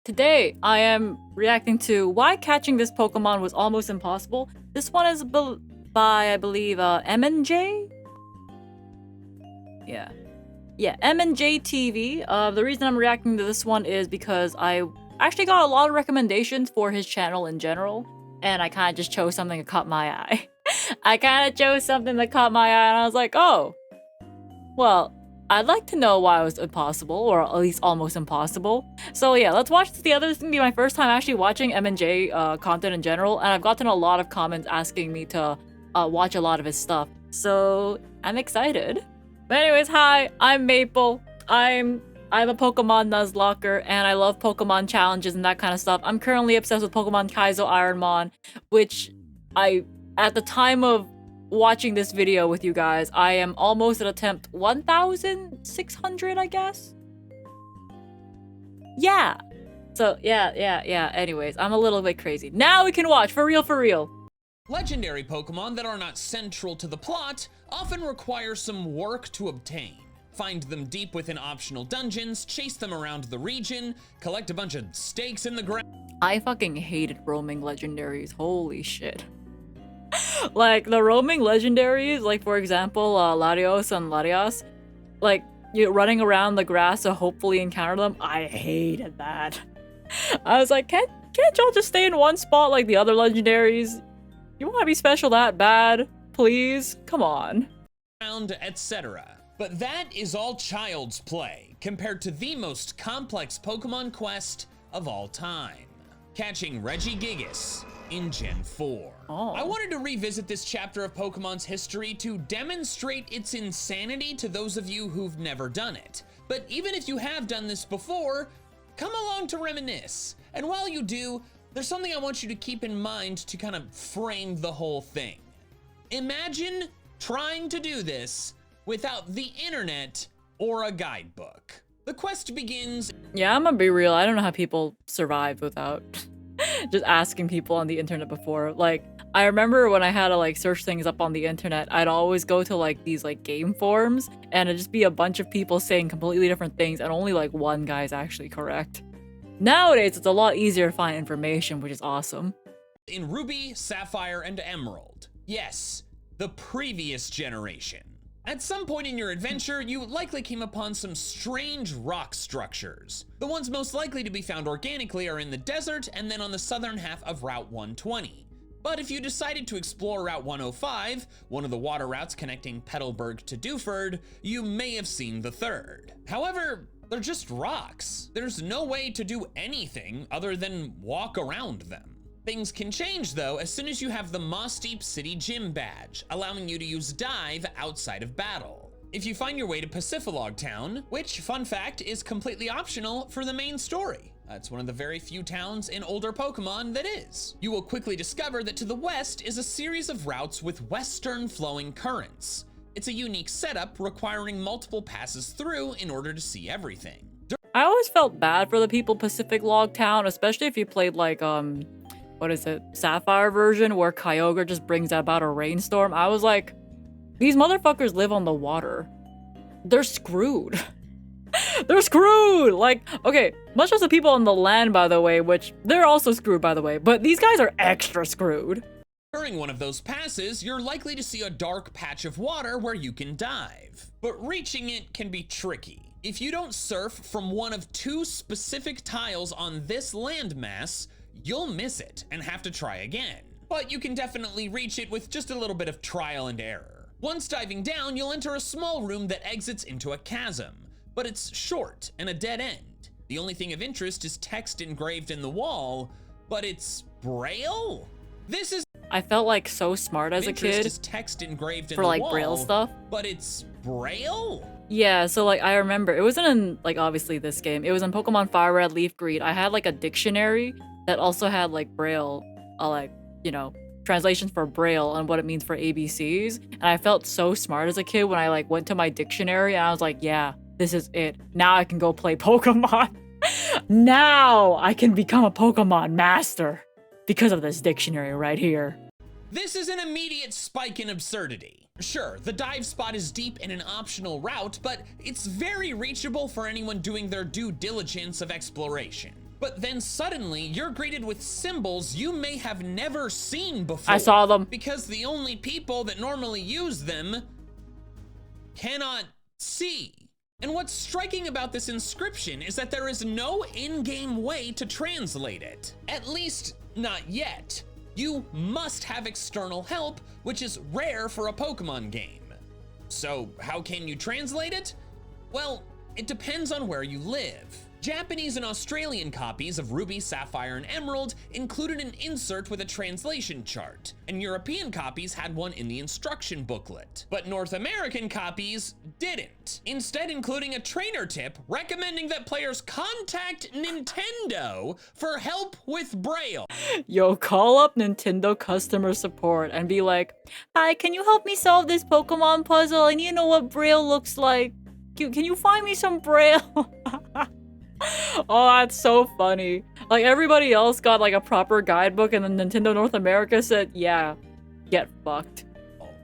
Today, I am reacting to why catching this Pokemon was almost impossible. This one is by, I believe, M&J? Yeah. Yeah, M&J TV. The reason I'm reacting to this one is because I actually got a lot of recommendations for his channel in general, and I kind of just chose something that caught my eye. I kind of chose something that caught my eye, and I was like, oh, well, I'd like to know why it was impossible, or at least almost impossible. So yeah, let's watch the other. This is gonna be my first time actually watching M&J content in general, and I've gotten a lot of comments asking me to watch a lot of his stuff. So I'm excited. But anyways, hi, I'm Maple. I'm a Pokemon Nuzlocker, and I love Pokemon challenges and that kind of stuff. I'm currently obsessed with Pokemon Kaizo Ironmon, which at the time of watching this video with you guys, I am almost at attempt 1,600, I guess? Yeah. So, yeah. Anyways, I'm a little bit crazy. Now we can watch, for real, for real. Legendary Pokemon that are not central to the plot often require some work to obtain. Find them deep within optional dungeons, chase them around the region, collect a bunch of stakes in the ground. I fucking hated roaming legendaries, holy shit. Like, the roaming legendaries, like, for example, Latios and Latias, like, you running around the grass to hopefully encounter them, I hated that. I was like, can't y'all just stay in one spot like the other legendaries? You want to be special that bad? Please? Come on. Etc. But that is all child's play compared to the most complex Pokemon quest of all time. Catching Regigigas in Gen 4. Oh. I wanted to revisit this chapter of Pokemon's history to demonstrate its insanity to those of you who've never done it. But even if you have done this before, come along to reminisce. And while you do, there's something I want you to keep in mind to kind of frame the whole thing. Imagine trying to do this without the internet or a guidebook. The quest begins. Yeah, I'm gonna be real. I don't know how people survived without just asking people on the internet before. Like, I remember when I had to like search things up on the internet, I'd always go to like these like game forums, and it'd just be a bunch of people saying completely different things, and only like one guy's actually correct. Nowadays, it's a lot easier to find information, which is awesome. In Ruby, Sapphire, and Emerald. Yes, the previous generation. At some point in your adventure, you likely came upon some strange rock structures. The ones most likely to be found organically are in the desert and then on the southern half of Route 120. But if you decided to explore Route 105, one of the water routes connecting Petalburg to Dewford, you may have seen the third. However, they're just rocks. There's no way to do anything other than walk around them. Things can change though as soon as you have the Moss Deep City Gym badge, allowing you to use dive outside of battle. If you find your way to Pacifilog Town, which, fun fact, is completely optional for the main story. It's one of the very few towns in older Pokemon that is. You will quickly discover that to the west is a series of routes with western flowing currents. It's a unique setup requiring multiple passes through in order to see everything. I always felt bad for the people Pacifilog Town, especially if you played like, what is it, Sapphire version, where Kyogre just brings about a rainstorm. I was like, these motherfuckers live on the water. They're screwed. They're screwed! Like, okay, much as the people on the land, by the way, which they're also screwed, by the way, but these guys are extra screwed. During one of those passes, you're likely to see a dark patch of water where you can dive. But reaching it can be tricky. If you don't surf from one of two specific tiles on this landmass, you'll miss it and have to try again. But you can definitely reach it with just a little bit of trial and error. Once diving down, you'll enter a small room that exits into a chasm, but it's short and a dead end. The only thing of interest is text engraved in the wall, but it's braille? I felt like so smart as a kid is text engraved in for the like wall, braille stuff. But it's braille? Yeah, so like I remember, it wasn't in like obviously this game, it was in Pokemon Fire Red, Leaf Green. I had like a dictionary that also had like braille, like, you know, translations for braille and what it means for ABCs. And I felt so smart as a kid when I like went to my dictionary and I was like, yeah, this is it. Now I can go play Pokemon. Now I can become a Pokemon master because of this dictionary right here. This is an immediate spike in absurdity. Sure, the dive spot is deep in an optional route, but it's very reachable for anyone doing their due diligence of exploration. But then suddenly you're greeted with symbols you may have never seen before. I saw them. Because the only people that normally use them cannot see. And what's striking about this inscription is that there is no in-game way to translate it. At least, not yet. You must have external help, which is rare for a Pokemon game. So how can you translate it? Well, it depends on where you live. Japanese and Australian copies of Ruby, Sapphire, and Emerald included an insert with a translation chart, and European copies had one in the instruction booklet. But North American copies didn't, instead including a trainer tip recommending that players contact Nintendo for help with Braille. Yo, call up Nintendo customer support and be like, "Hi, can you help me solve this Pokemon puzzle? I need to know what Braille looks like. Can you find me some Braille?" Oh, that's so funny. Like, everybody else got like a proper guidebook, and then Nintendo North America said, yeah, get fucked.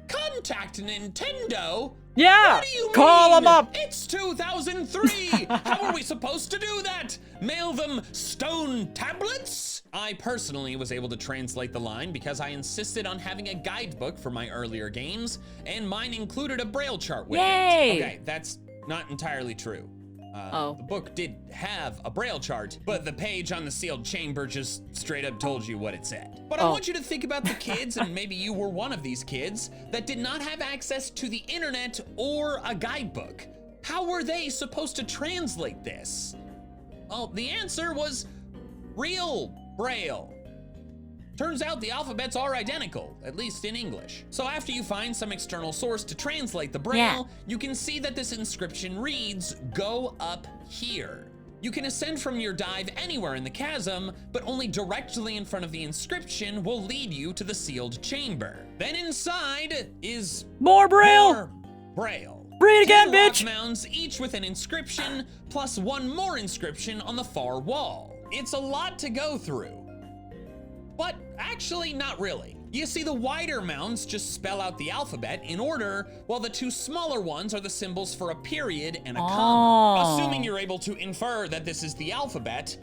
Contact Nintendo? Yeah, what do you call mean? them up. It's 2003. How are we supposed to do that? Mail them stone tablets? I personally was able to translate the line because I insisted on having a guidebook for my earlier games, and mine included a Braille chart with Yay. it. Okay, that's not entirely true. The book did have a Braille chart, but the page on the sealed chamber just straight up told you what it said. But I want you to think about the kids, and maybe you were one of these kids, that did not have access to the internet or a guidebook. How were they supposed to translate this? Well, the answer was real Braille. Turns out the alphabets are identical, at least in English. So after you find some external source to translate the Braille, you can see that this inscription reads, "Go up here." You can ascend from your dive anywhere in the chasm, but only directly in front of the inscription will lead you to the sealed chamber. Then inside is more Braille. More Braille. Read again, 10 rock bitch. mounds, each with an inscription, plus one more inscription on the far wall. It's a lot to go through. But actually, not really. You see, the wider mounds just spell out the alphabet in order, while the two smaller ones are the symbols for a period and a comma. Assuming you're able to infer that this is the alphabet,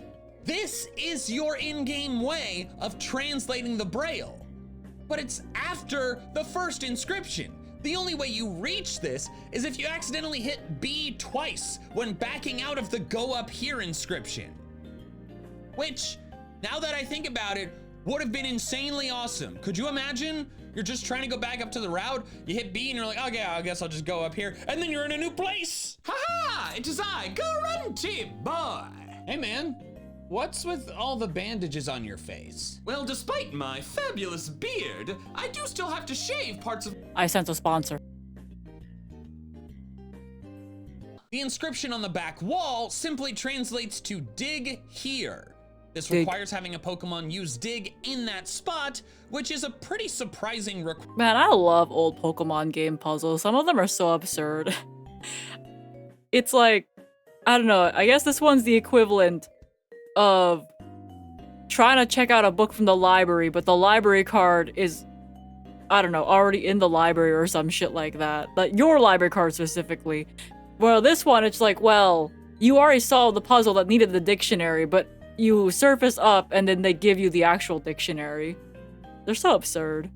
this is your in-game way of translating the Braille. But it's after the first inscription. The only way you reach this is if you accidentally hit B twice when backing out of the "Go up here" inscription. Which, now that I think about it, would have been insanely awesome. Could you imagine? You're just trying to go back up to the route, you hit B and you're like, okay, I guess I'll just go up here, and then you're in a new place. Ha-ha, it is I, Garanti boy. Hey man, what's with all the bandages on your face? Well, despite my fabulous beard, I do still have to shave parts of— I sent a sponsor. The inscription on the back wall simply translates to "dig here." This Dig. requires having a Pokemon use dig in that spot, which is a pretty surprising requirement. Man, I love old Pokemon game puzzles. Some of them are so absurd. It's like, I don't know, I guess this one's the equivalent of trying to check out a book from the library, but the library card is, I don't know, already in the library or some shit like that. Like, your library card specifically. Well, this one, it's like, well, you already solved the puzzle that needed the dictionary, but you surface up and then they give you the actual dictionary. They're so absurd.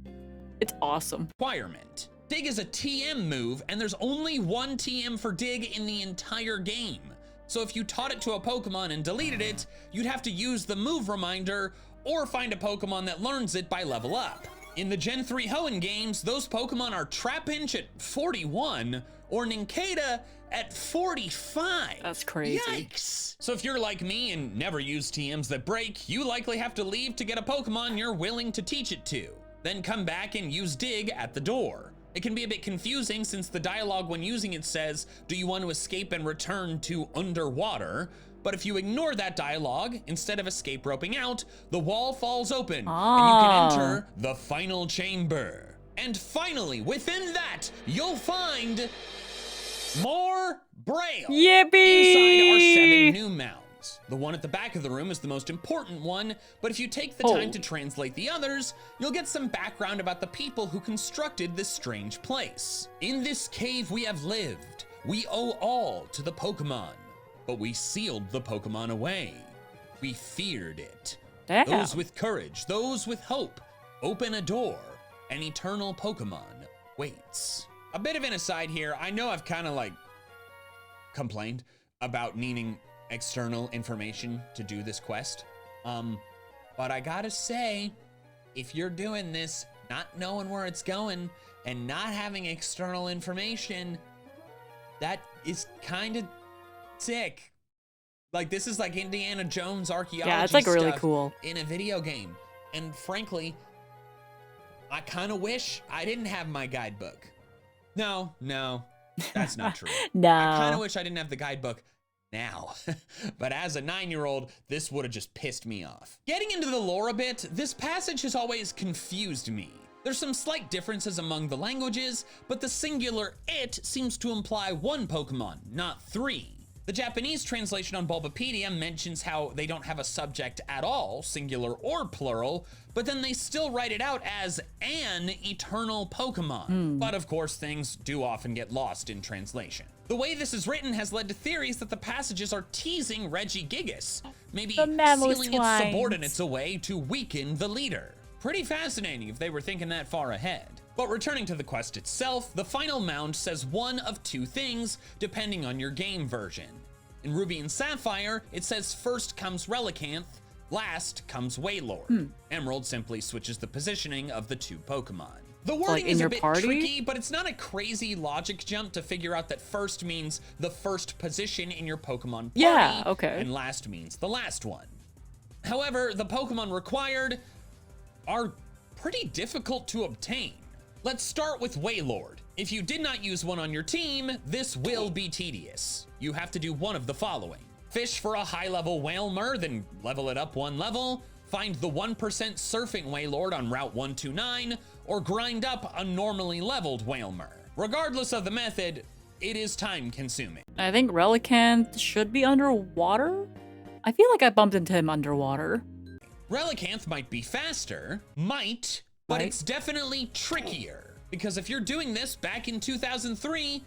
It's awesome. Requirement. Dig is a TM move, and there's only one TM for dig in the entire game. So if you taught it to a Pokemon and deleted it, you'd have to use the move reminder or find a Pokemon that learns it by level up. In the Gen 3 Hoenn games, those Pokemon are Trapinch at 41 or Nincada at 45. That's crazy. Yikes. So if you're like me and never use TMs that break, you likely have to leave to get a Pokemon you're willing to teach it to. Then come back and use dig at the door. It can be a bit confusing since the dialogue when using it says, "Do you want to escape and return to underwater?" But if you ignore that dialogue, instead of escape roping out, the wall falls open and you can enter the final chamber. And finally, within that, you'll find more Braille. Yippee! Inside are 7 new mounds. The one at the back of the room is the most important one, but if you take the time to translate the others, you'll get some background about the people who constructed this strange place. In this cave we have lived. We owe all to the Pokemon, but we sealed the Pokemon away. We feared it. Damn. Those with courage, those with hope, open a door. An eternal Pokemon waits. A bit of an aside here. I know I've kind of like complained about needing external information to do this quest. But I gotta say, if you're doing this, not knowing where it's going and not having external information, that is kind of sick. Like, this is like Indiana Jones archaeology. Yeah, it's like really stuff cool in a video game. And frankly, I kind of wish I didn't have my guidebook. No, that's not true. No. I kind of wish I didn't have the guidebook now. But as a 9-year-old, this would have just pissed me off. Getting into the lore a bit, this passage has always confused me. There's some slight differences among the languages, but the singular it seems to imply one Pokemon, not 3. The Japanese translation on Bulbapedia mentions how they don't have a subject at all, singular or plural, but then they still write it out as an eternal Pokemon. But of course, things do often get lost in translation. The way this is written has led to theories that the passages are teasing Regigigas, maybe sealing its subordinates away to weaken the leader. Pretty fascinating if they were thinking that far ahead. But returning to the quest itself, the final mound says one of 2 things, depending on your game version. In Ruby and Sapphire, it says first comes Relicanth, last comes Wailord. Emerald simply switches the positioning of the 2 Pokemon. The wording is a bit tricky, but it's not a crazy logic jump to figure out that first means the first position in your Pokemon party, and last means the last one. However, the Pokemon required are pretty difficult to obtain. Let's start with Wailord. If you did not use one on your team, this will be tedious. You have to do one of the following. Fish for a high-level Wailmer, then level it up 1 level, find the 1% Surfing Wailord on Route 129, or grind up a normally leveled Wailmer. Regardless of the method, it is time-consuming. I think Relicanth should be underwater? I feel like I bumped into him underwater. Relicanth might be faster, but it's definitely trickier. Because if you're doing this back in 2003,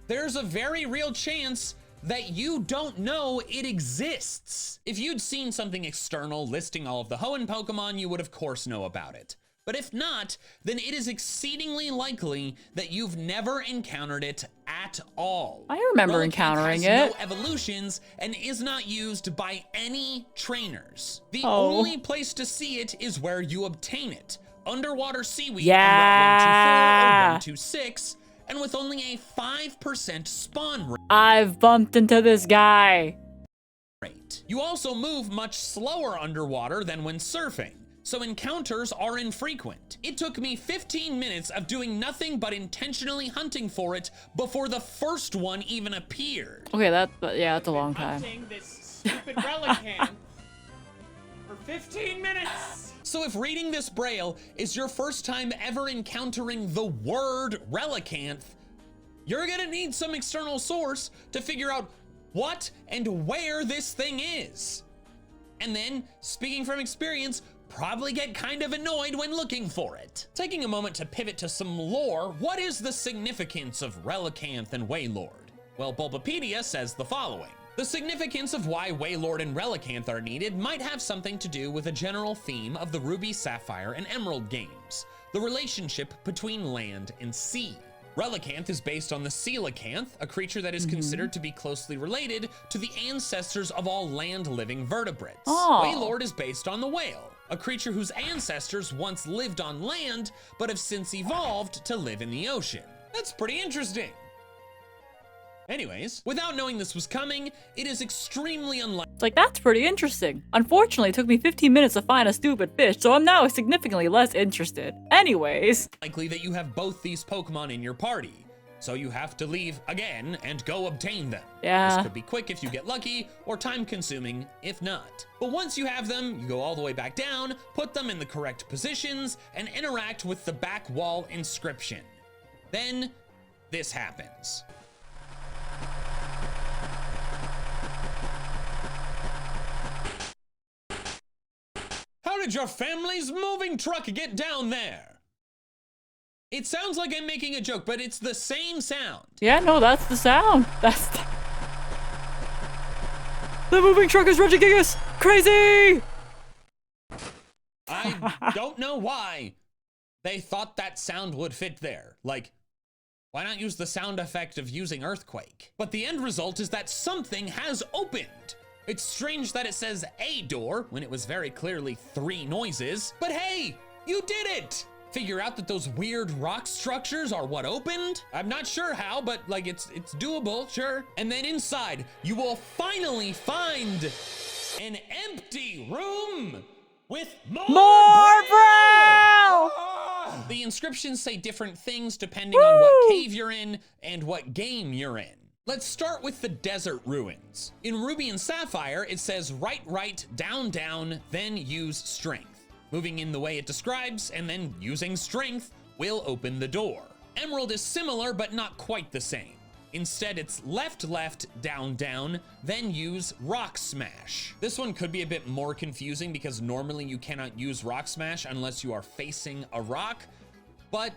there's a very real chance that you don't know it exists. If you'd seen something external listing all of the Hoenn Pokemon, you would of course know about it. But if not, then it is exceedingly likely that you've never encountered it at all. I remember encountering it. No evolutions and is not used by any trainers. The only place to see it is where you obtain it. Underwater seaweed on Route 124 or 126, and with only a 5% spawn rate. I've bumped into this guy. You also move much slower underwater than when surfing, so encounters are infrequent. It took me 15 minutes of doing nothing but intentionally hunting for it before the first one even appeared. Okay, that's a long time. Hunting this stupid Relicanth for 15 minutes. So if reading this braille is your first time ever encountering the word Relicanth, you're gonna need some external source to figure out what and where this thing is. And then, speaking from experience, probably get kind of annoyed when looking for it. Taking a moment to pivot to some lore, what is the significance of Relicanth and Wailord? Well, Bulbapedia says the following. The significance of why Wailord and Relicanth are needed might have something to do with a general theme of the Ruby, Sapphire, and Emerald games, the relationship between land and sea. Relicanth is based on the coelacanth, a creature that is considered to be closely related to the ancestors of all land-living vertebrates. Wailord is based on the whale, a creature whose ancestors once lived on land, but have since evolved to live in the ocean. That's pretty interesting. Anyways, without knowing this was coming, it is extremely unlikely. It's like, that's pretty interesting. Unfortunately, it took me 15 minutes to find a stupid fish, so I'm now significantly less interested. Anyways. Likely that you have both these Pokemon in your party, so you have to leave again and go obtain them. Yeah. This could be quick if you get lucky, or time-consuming if not. But once you have them, you go all the way back down, put them in the correct positions, and interact with the back wall inscription. Then, this happens. How did your family's moving truck get down there? It sounds like I'm making a joke, but it's the same sound. Yeah, no, that's the sound. The moving truck is Regigigas! Crazy! I don't know why they thought that sound would fit there. Like, why not use the sound effect of using earthquake? But the end result is that something has opened. It's strange that it says a door when it was very clearly 3 noises, but hey, you did it! Figure out that those weird rock structures are what opened? I'm not sure how, but like it's doable, sure. And then inside, you will finally find an empty room with more braille! The inscriptions say different things depending on what cave you're in and what game you're in. Let's start with the desert ruins. In Ruby and Sapphire, it says right, down, then use strength. Moving in the way it describes and then using strength will open the door. Emerald is similar, but not quite the same. Instead, it's left, down, then use rock smash. This one could be a bit more confusing because normally you cannot use rock smash unless you are facing a rock, but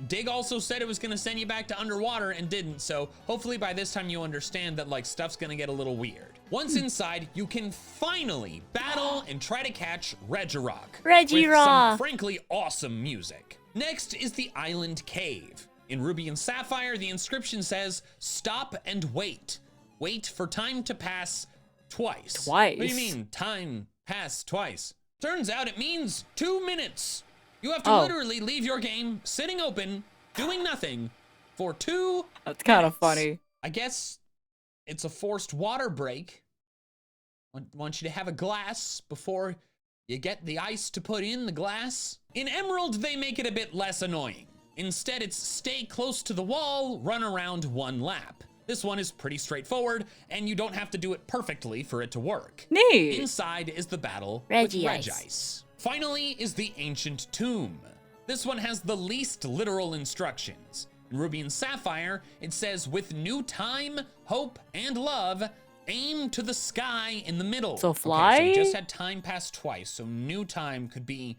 Dig also said it was gonna send you back to underwater and didn't, so hopefully by this time you understand that like stuff's gonna get a little weird. Once inside, you can finally battle and try to catch Regigigas. With some frankly awesome music. Next is the island cave. In Ruby and Sapphire, the inscription says, stop and wait. Wait for time to pass twice. What do you mean, time pass twice? Turns out it means 2 minutes. You have to literally leave your game sitting open, doing nothing, for 2 That's kind of funny. I guess it's a forced water break. Want you to have a glass before you get the ice to put in the glass. In Emerald, they make it a bit less annoying. Instead, it's stay close to the wall, run around 1 lap. This one is pretty straightforward, and you don't have to do it perfectly for it to work. Neat. Inside is the battle with Reggies. Finally is the ancient tomb. This one has the least literal instructions. In Ruby and Sapphire, it says, with new time, hope, and love, aim to the sky in the middle. So fly? Okay, so we just had time pass twice, so new time could be,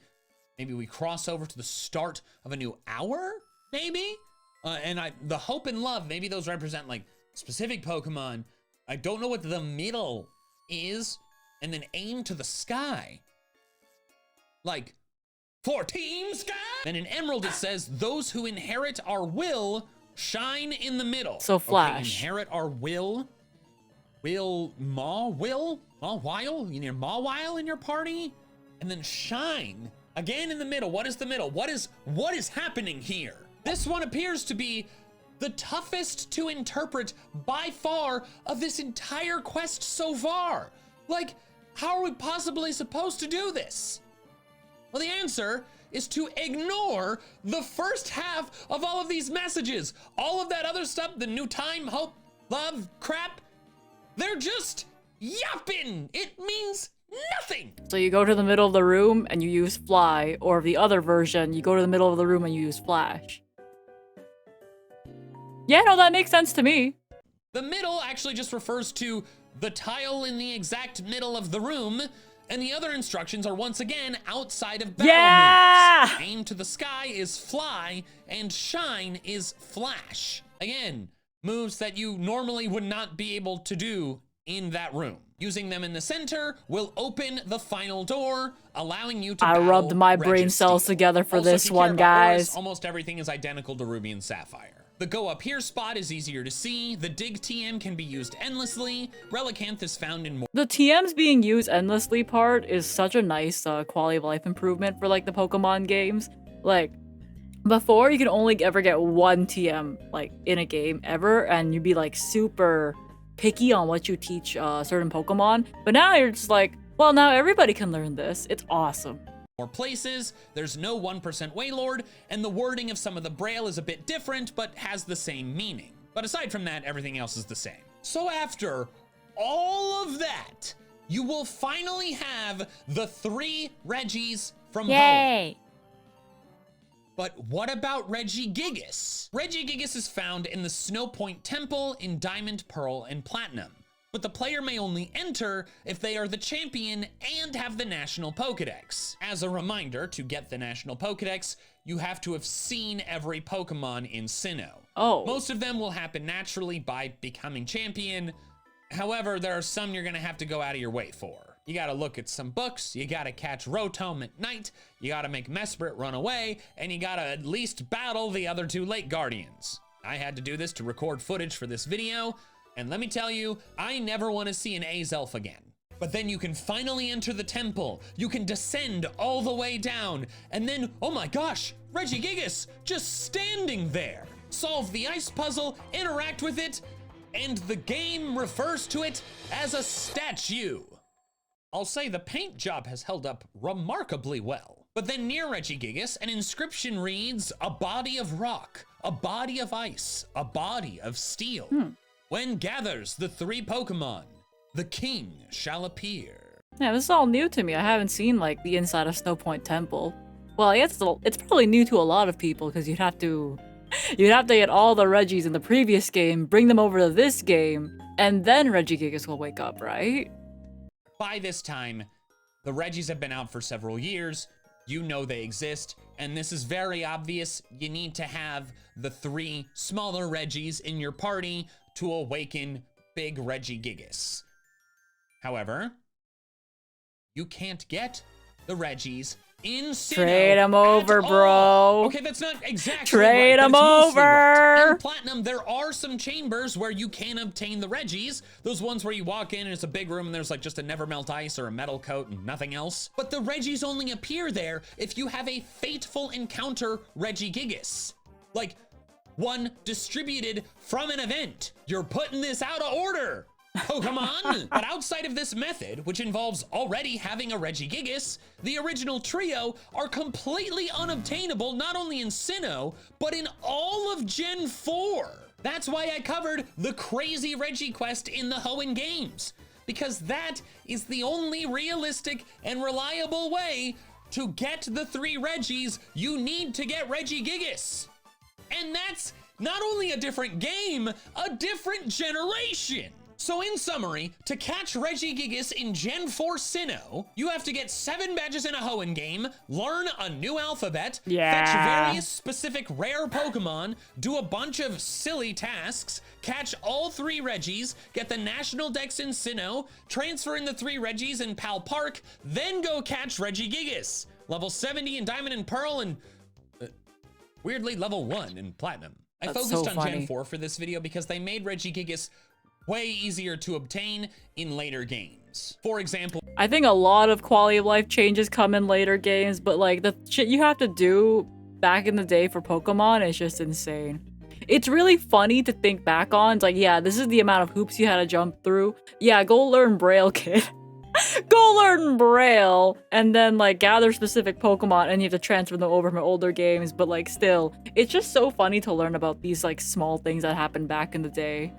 maybe we cross over to the start of a new hour, maybe? The hope and love, maybe those represent like specific Pokemon. I don't know what the middle is. And then aim to the sky. Like, for Team Sky? Then in Emerald it says, those who inherit our will shine in the middle. So Flash. Okay, inherit our will? Will? Mawile? You need a Mawile in your party? And then shine. Again in the middle. What is the middle? What is happening here? This one appears to be the toughest to interpret by far of this entire quest so far. Like, how are we possibly supposed to do this? Well, the answer is to ignore the first half of all of these messages. All of that other stuff, the new time, hope, love, crap, they're just yapping. It means nothing. So you go to the middle of the room and you use fly, or the other version, you go to the middle of the room and you use flash. Yeah, no, that makes sense to me. The middle actually just refers to the tile in the exact middle of the room, and the other instructions are once again outside of battle moves. Aim to the sky is fly, and shine is flash. Again, moves that you normally would not be able to do in that room. Using them in the center will open the final door, allowing you to I rubbed my brain cells together for this one, guys. Almost everything is identical to Ruby and Sapphire. The go up here spot is easier to see. The dig TM can be used endlessly. Relicanth is found in more. The TMs being used endlessly part is such a nice quality of life improvement for like the Pokemon games. Like before, you could only ever get 1 TM like in a game ever, and you'd be like super picky on what you teach certain Pokemon. But now you're just like, well, now everybody can learn this. It's awesome. More places, there's no 1% Wailord, and the wording of some of the braille is a bit different, but has the same meaning. But aside from that, everything else is the same. So after all of that, you will finally have the 3 Reggies from home. But what about Regigigas? Regigigas is found in the Snow Point Temple in Diamond, Pearl, and Platinum. But the player may only enter if they are the champion and have the National Pokedex. As a reminder, to get the National Pokedex, you have to have seen every Pokemon in Sinnoh. Oh. Most of them will happen naturally by becoming champion, However, there are some you're gonna have to go out of your way for. You gotta look at some books, you gotta catch Rotom at night, you gotta make Mesprit run away, and you gotta at least battle the other 2 Lake Guardians. I had to do this to record footage for this video, and let me tell you, I never wanna see an Azelf again. But then you can finally enter the temple, you can descend all the way down, and then, oh my gosh, Regigigas just standing there. Solve the ice puzzle, interact with it, and the game refers to it as a statue. I'll say the paint job has held up remarkably well. But then near Regigigas, an inscription reads, a body of rock, a body of ice, a body of steel. When gathers the 3 Pokemon, the king shall appear. Yeah, this is all new to me. I haven't seen like the inside of Snow Point Temple. Well, I guess it's probably new to a lot of people because you'd have to get all the Reggies in the previous game, bring them over to this game, and then Regigigas will wake up, right? By this time, the Reggies have been out for several years. You know they exist, and this is very obvious. You need to have the 3 smaller Reggies in your party to awaken Big Regigigas. However, you can't get the Reggies in Sinnoh. Trade them over, bro. Okay, that's not exactly Trade right, them but it's mostly right. over. In Platinum, there are some chambers where you can obtain the Reggies. Those ones where you walk in and it's a big room and there's like just a Nevermelt Ice or a metal coat and nothing else. But the Reggies only appear there if you have a fateful encounter Regigigas. Like, one distributed from an event. You're putting this out of order, Pokemon. But outside of this method, which involves already having a Regigigas, the original trio are completely unobtainable not only in Sinnoh, but in all of Gen 4. That's why I covered the crazy Reggie quest in the Hoenn games, because that is the only realistic and reliable way to get the 3 Reggies you need to get Regigigas. And that's not only a different game, a different generation. So in summary, to catch Regigigas in Gen 4 Sinnoh, you have to get 7 badges in a Hoenn game, learn a new alphabet, fetch various specific rare Pokemon, do a bunch of silly tasks, catch all 3 Reggies, get the National Dex in Sinnoh, transfer in the 3 Reggies in Pal Park, then go catch Regigigas. Level 70 in Diamond and Pearl, and weirdly, level 1 in Platinum. I focused on Gen 4 for this video because they made Regigigas way easier to obtain in later games. For example, I think a lot of quality of life changes come in later games, but like the shit you have to do back in the day for Pokemon is just insane. It's really funny to think back on. It's like, yeah, this is the amount of hoops you had to jump through. Yeah, go learn Braille, kid. Go learn Braille, and then like gather specific Pokemon, and you have to transfer them over from older games, but like still, it's just so funny to learn about these like small things that happened back in the day.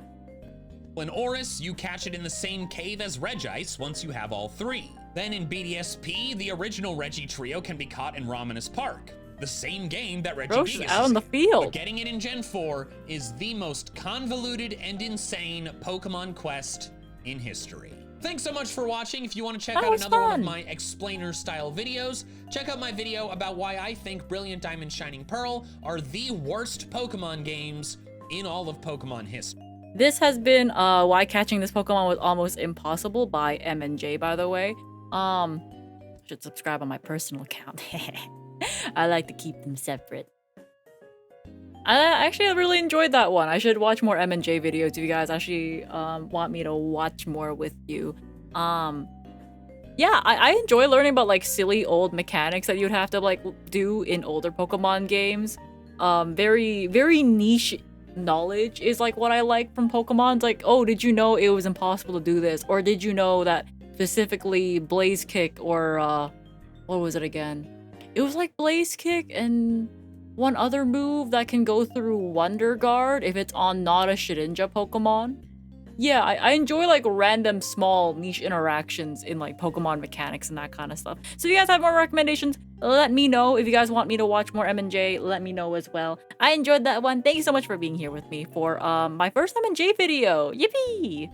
in Oris, you catch it in the same cave as Reggies once you have all 3. Then in BDSP, the original Reggie trio can be caught in Romanus Park, the same game that Regigigas out in the field. But getting it in Gen 4 is the most convoluted and insane Pokemon quest in history. Thanks so much for watching. If you want to check out another one of my explainer style videos, check out my video about why I think Brilliant Diamond Shining Pearl are the worst Pokemon games in all of Pokemon history. This has been why catching this Pokemon was almost impossible by M&J, by the way. Should subscribe on my personal account. I like to keep them separate. I actually really enjoyed that one. I should watch more M&J videos if you guys actually want me to watch more with you. Yeah, I enjoy learning about like silly old mechanics that you'd have to like do in older Pokemon games. Very, very niche knowledge is like what I like from Pokemon. It's like, oh, did you know it was impossible to do this? Or did you know that specifically Blaze Kick or what was it again? It was like Blaze Kick and one other move that can go through Wonder Guard if it's on not a Shedinja Pokemon. Yeah, I enjoy like random small niche interactions in like Pokemon mechanics and that kind of stuff. So if you guys have more recommendations, let me know. If you guys want me to watch more M&J, let me know as well. I enjoyed that one. Thank you so much for being here with me for my first M&J video. Yippee!